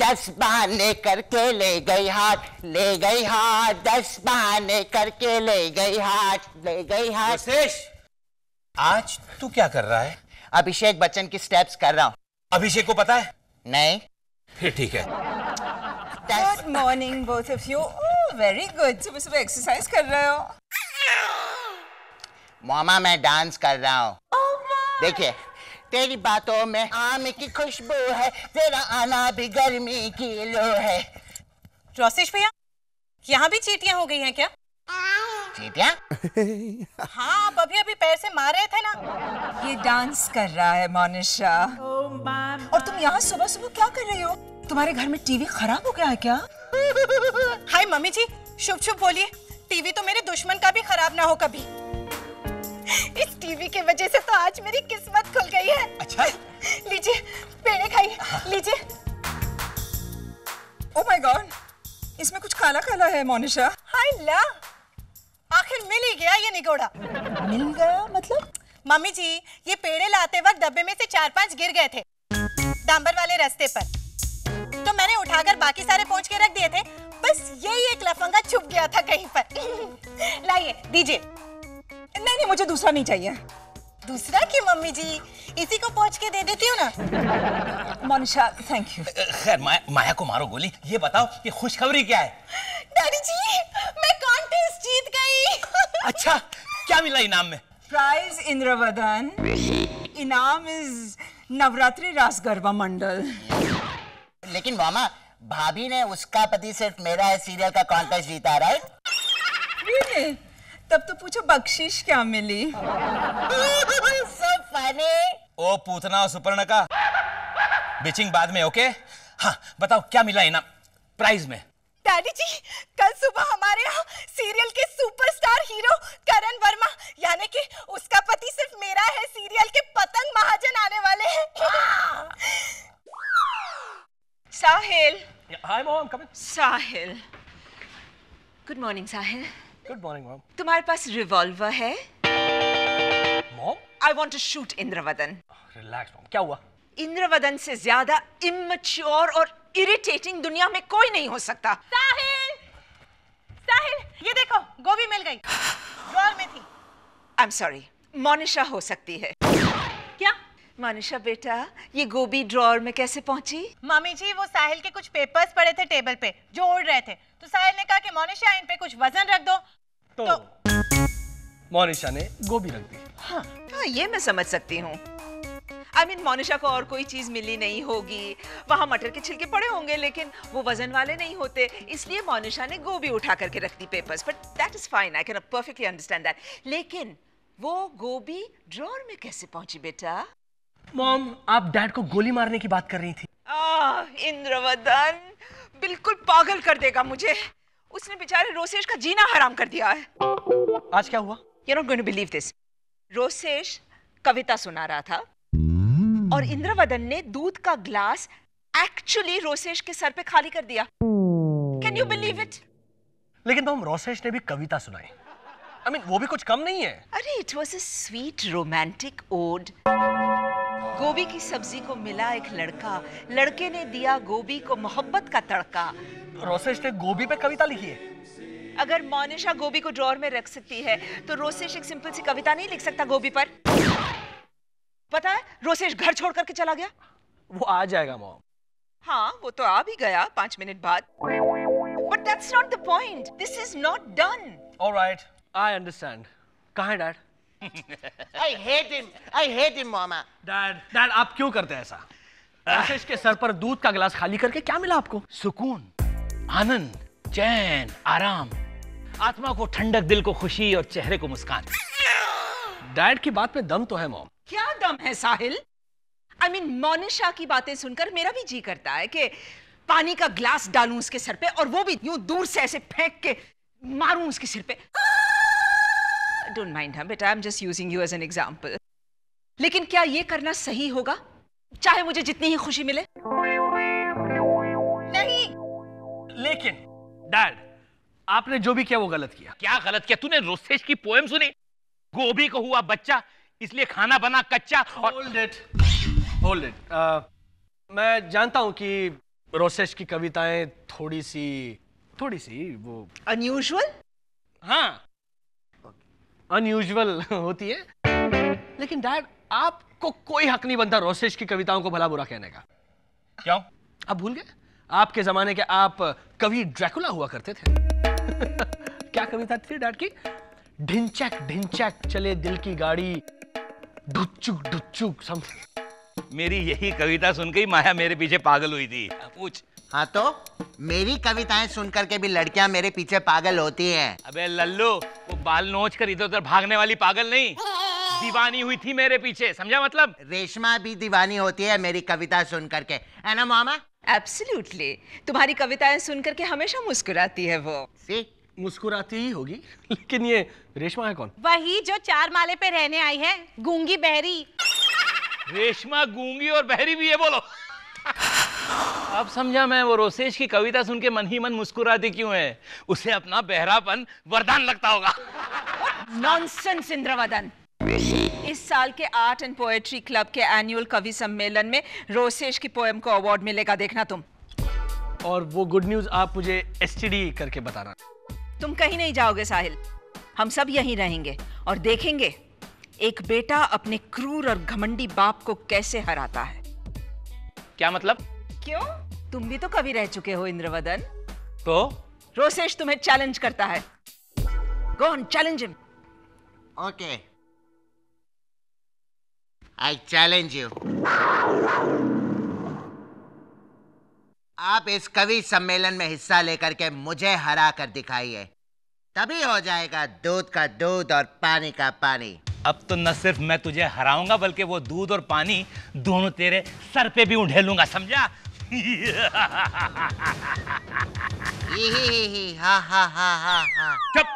10 बहाने करके ले गई हाथ, ले गई हाथ, 10 बहाने करके ले गई हाथ, ले गई हाथ। रोसेश, आज तू क्या कर रहा है? अभिषेक बच्चन की स्टेप्स कर रहा हूँ। अभिषेक को पता है? नहीं। फिर ठीक है। Good morning both of you. Very good, सुबह सुबह एक्सरसाइज कर रहे हो। मामा मैं डांस कर रहा हूँ। देखिए, तेरी बातों में आम की खुशबू है, तेरा आना भी गर्मी की लो है। रोसेश भैया, यहाँ भी चींटियां हो गई हैं क्या? चींटियां? हाँ, आप अभी अभी पैर से मार रहे थे ना। ये डांस कर रहा है मोनिशा। और तुम यहाँ सुबह सुबह क्या कर रही हो? तुम्हारे घर में टीवी खराब हो गया है क्या? हाय मम्मी जी, शुभ शुभ बोलिए। टीवी तो मेरे दुश्मन का भी खराब ना हो कभी। इस टीवी की वजह से तो आज मेरी किस्मत खुल गई है। अच्छा? लीजिए, पेड़े खाइए, लीजिए। ओह माय गॉड, इसमें कुछ काला काला है मोनिशा। हाय ला, आखिर मिल ही गया ये निगोड़ा। मिल गया मतलब? मम्मी जी, ये पेड़े लाते वक्त डब्बे में से 4-5 गिर गए थे डांबर वाले रास्ते पर, तो मैंने उठाकर बाकी सारे पहुंच के रख दिए थे। बस यही एक लफंगा छुप गया था कहीं पर। लाइए, दीजिए। नहीं, मुझे दूसरा नहीं चाहिए। दूसरा क्यों मम्मी जी? इसी को पहुंच के दे देती हूँ ना। Monisha, thank you. खैर, माया को मारो गोली। ये बताओ कि खुशखबरी क्या है? डैडी जी, मैं कॉन्टेस्ट जीत गई। अच्छा, क्या मिला इनाम में? प्राइज इंद्रवदन, इनाम इज नवरात्रि रास गरबा मंडल। लेकिन मामा, भाभी ने उसका पति सिर्फ मेरा है सीरियल का कॉन्टेस्ट जीता, राइट? Really? तब तो पूछो बख्शीश क्या मिली? So funny. ओ पूतना और सुपर्ण का बिचिंग बाद में, ओके? हाँ, बताओ क्या मिला इनाम प्राइज में? डैडी जी, कल सुबह हमारे यहाँ सीरियल के सुपरस्टार हीरो करण वर्मा, यानी कि उसका पति सिर्फ मेरा है सीरियल के पतंग महाजन आने वाले हैं। Sahil. Hi mom, come in. Sahil, good morning Sahil. Good morning mom. तुम्हारे पास रिवॉल्वर है? Mom, I want to shoot Indravadan. Relax mom, क्या हुआ? इंद्रवदन से ज्यादा इमैच्योर और इरिटेटिंग दुनिया में कोई नहीं हो सकता। साहिल, साहिल, ये देखो, गोभी मिल गई, ड्रॉअर में थी। आई एम सॉरी, मोनिशा हो सकती है। क्या? मोनिशा बेटा, ये गोभी ड्रॉअर में कैसे पहुंची? मम्मी जी, वो साहिल के कुछ पेपर्स पड़े थे टेबल पे जो उड़ रहे थे, तो साहिल ने कहा कि मोनिशा इन पे कुछ वजन रख दो, तो मोनिशा ने गोभी रख दी। हाँ, ये मैं समझ सकती हूँ। आई मीन मोनिशा को और कोई चीज मिली नहीं होगी, वहां मटर के छिलके पड़े होंगे, लेकिन वो वजन वाले नहीं होते, इसलिए मोनिशा ने गोभी उठा करके रख दी papers. But that is fine, I can perfectly understand that. लेकिन वो गोभी ड्रॉअर में कैसे पहुंची बेटा? मॉम, आप डैड को गोली मारने की बात कर रही थी। इंद्रवदन बिल्कुल पागल कर देगा मुझे। उसने बेचारे रोसेश का जीना हराम कर दिया है। आज क्या हुआ? You're not going to believe this. Rosesh कविता सुना रहा था और इंद्रवदन ने दूध का ग्लास एक्चुअली रोसेश के सर पे खाली कर दिया। Can you believe it? लेकिन मॉम, रोसेश ने भी कविता सुनाई। I mean, वो भी कुछ कम नहीं है। अरे it was a sweet romantic ode. गोभी की सब्जी को मिला एक लड़का, लड़के ने दिया गोभी को मोहब्बत का तड़का। रोसेश ने गोभी पे कविता लिखी है। अगर मोनिशा गोभी को ड्रॉअर में रख सकती है, तो रोसेश एक सिंपल सी कविता नहीं लिख सकता गोभी पर? पता है, रोसेश घर छोड़ करके चला गया। वो आ जाएगा मॉम। हाँ, वो तो आ भी गया 5 मिनट बाद। But that's not the point. This is not done. All right, I understand. कहाँ है dad? I hate him, mama. Dad, आप क्यों करते हैं ऐसा? रोसेश के सर पर दूध का गिलास खाली करके क्या मिला आपको? सुकून, आनंद, चैन, आराम, आत्मा को ठंडक, दिल को खुशी और चेहरे को मुस्कान। डैड की बात में दम तो है मॉम। क्या दम है साहिल? I mean, मोनिशा की बातें सुनकर मेरा भी जी करता है कि पानी का ग्लास डालूं उसके सर पे, और वो भी यूं दूर से ऐसे फेंक के मारूं उसके सिर पे। Don't mind her, बेटा, I'm just using you as an example. लेकिन क्या ये करना सही होगा, चाहे मुझे जितनी ही खुशी मिले? नहीं। लेकिन डैड, आपने जो भी किया वो गलत किया। क्या गलत किया? तूने रोसेश की पोएम सुनी? गोभी को हुआ बच्चा, इसलिए खाना बना कच्चा। Hold it. मैं जानता हूं कि रोसेश की कविताएं थोड़ी सी वो अनयूजुअल? हाँ, अनयूजुअल होती है, लेकिन डैड आपको कोई हक नहीं बनता रोसेश की कविताओं को भला बुरा कहने का। क्यों? आप भूल गए? आपके जमाने के आप कवि ड्रैकुला हुआ करते थे। क्या कविता थी डैड की? ढिंचैक ढिंचैक चले दिल की गाड़ी, ढुच्चुक ढुच्चुक समथिंग। मेरी यही कविता सुन के ही माया मेरे पीछे पागल हुई थी। पूछ। हाँ तो मेरी कविताएं सुनकर के भी लड़कियां मेरे पीछे पागल होती हैं। अबे लल्लू, वो बाल नोच कर इधर उधर भागने वाली पागल नहीं, दीवानी हुई थी मेरे पीछे, समझा मतलब? रेशमा भी दीवानी होती है मेरी कविता सुन करके, है ना मामा? एब्सोल्युटली। तुम्हारी कविताएं सुनकर के हमेशा मुस्कुराती है वो। सी मुस्कुराती ही होगी, लेकिन ये रेशमा है कौन? वही जो 4 माले पे रहने आई है, गूंगी बहरी। रेशमा गूंगी और बहरी भी है, बोलो। अब समझा मैं वो रोसेश की कविता सुन के मन ही मन मुस्कुराती क्यों है। उसे अपना बहरापन वरदान लगता होगा। नॉनसेंस इंद्रवदन। इस साल के आर्ट एंड पोएट्री क्लब के एनुअल कवि सम्मेलन में रोसेश की पोएम को अवार्ड मिलेगा, देखना तुम। और वो गुड न्यूज आप मुझे एसटीडी करके बताना। तुम कहीं नहीं जाओगे साहिल, हम सब यहीं रहेंगे और देखेंगे एक बेटा अपने क्रूर और घमंडी बाप को कैसे हराता है। क्या मतलब? क्यों? तुम भी तो कवि रह चुके हो इंद्रवदन। तो रोसेश तुम्हें चैलेंज करता है। Go on, challenge him. Okay, I challenge you. आप इस कवि सम्मेलन में हिस्सा लेकर के मुझे हरा कर दिखाइए, तभी हो जाएगा दूध का दूध और पानी का पानी। अब तो न सिर्फ मैं तुझे हराऊंगा, बल्कि वो दूध और पानी दोनों तेरे सर पे भी उंडेलूंगा, समझा? हा हा हा हा हा। चुप।